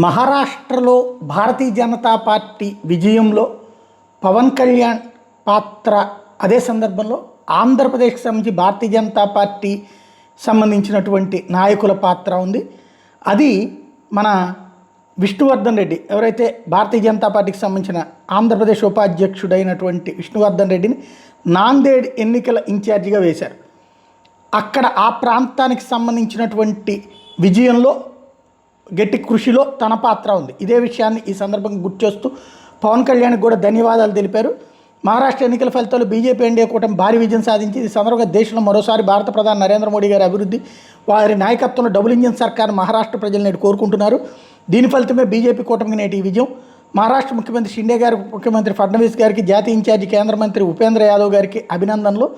మహారాష్ట్రలో భారతీయ జనతా పార్టీ విజయంలో పవన్ కళ్యాణ్ పాత్ర, అదే సందర్భంలో ఆంధ్రప్రదేశ్కి సంబంధించి భారతీయ జనతా పార్టీ సంబంధించినటువంటి నాయకుల పాత్ర ఉంది. అది మన విష్ణువర్ధన్ రెడ్డి, ఎవరైతే భారతీయ జనతా పార్టీకి సంబంధించిన ఆంధ్రప్రదేశ్ ఉపాధ్యక్షుడైనటువంటి విష్ణువర్ధన్ రెడ్డిని నాందేడ్ ఎన్నికల ఇన్ఛార్జిగా వేశారు. అక్కడ ఆ ప్రాంతానికి సంబంధించినటువంటి విజయంలో గట్టి కృషిలో తన పాత్ర ఉంది. ఇదే విషయాన్ని ఈ సందర్భంగా గుర్తు చేస్తూ పవన్ కళ్యాణ్కి కూడా ధన్యవాదాలు తెలిపారు. మహారాష్ట్ర ఎన్నికల ఫలితాలు బీజేపీ ఎన్డీఏ కూటమి భారీ విజయం సాధించి ఈ సందర్భంగా దేశంలో మరోసారి భారత ప్రధాని నరేంద్ర మోడీ గారి అభివృద్ధి, వారి నాయకత్వంలో డబుల్ ఇంజిన్ సర్కార్ మహారాష్ట్ర ప్రజలు నేడు కోరుకుంటున్నారు. దీని ఫలితమే బీజేపీ కూటమికి నేటి ఈ విజయం. మహారాష్ట్ర ముఖ్యమంత్రి షిండే గారు, ముఖ్యమంత్రి ఫడ్నవీస్ గారికి, జాతీయ ఇన్ఛార్జి కేంద్ర మంత్రి ఉపేంద్ర యాదవ్ గారికి అభినందనలు.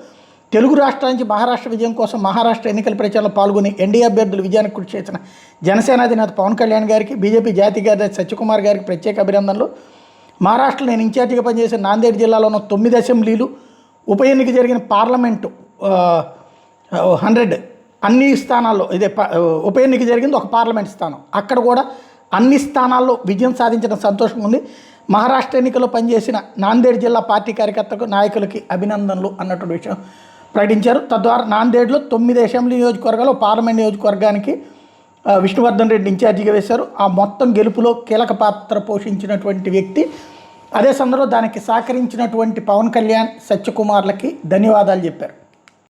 తెలుగు రాష్ట్రాల నుంచి మహారాష్ట్ర విజయం కోసం మహారాష్ట్ర ఎన్నికల ప్రచారంలో పాల్గొని ఎన్డీఏ అభ్యర్థులు విజయానికి కృషి చేసిన జనసేన అధినేత పవన్ కళ్యాణ్ గారికి, బీజేపీ జాతీయ కార్యదర్శి సత్యకుమార్ గారికి ప్రత్యేక అభినందనలు. మహారాష్ట్రలో నేను ఇన్ఛార్జిగా పనిచేసిన నాందేడ్ జిల్లాలో ఉన్న 9 అసెంబ్లీలు, ఉప ఎన్నిక జరిగిన పార్లమెంటు 100 అన్ని స్థానాల్లో, ఇదే ఉప ఎన్నిక జరిగింది ఒక పార్లమెంట్ స్థానం, అక్కడ కూడా అన్ని స్థానాల్లో విజయం సాధించడం సంతోషంగా ఉంది. మహారాష్ట్ర ఎన్నికల్లో పనిచేసిన నాందేడ్ జిల్లా పార్టీ కార్యకర్తలకు, నాయకులకి అభినందనలు అన్నటువంటి విషయం ప్రకటించారు. తద్వారా నాందేడ్లో 9 అసెంబ్లీ నియోజకవర్గాలు, పార్లమెంట్ నియోజకవర్గానికి విష్ణువర్ధన్ రెడ్డి ఇన్ఛార్జిగా వేశారు. ఆ మొత్తం గెలుపులో కీలక పాత్ర పోషించినటువంటి వ్యక్తి. అదే సందర్భంలో దానికి సహకరించినటువంటి పవన్ కళ్యాణ్, సత్యకుమార్లకి ధన్యవాదాలు చెప్పారు.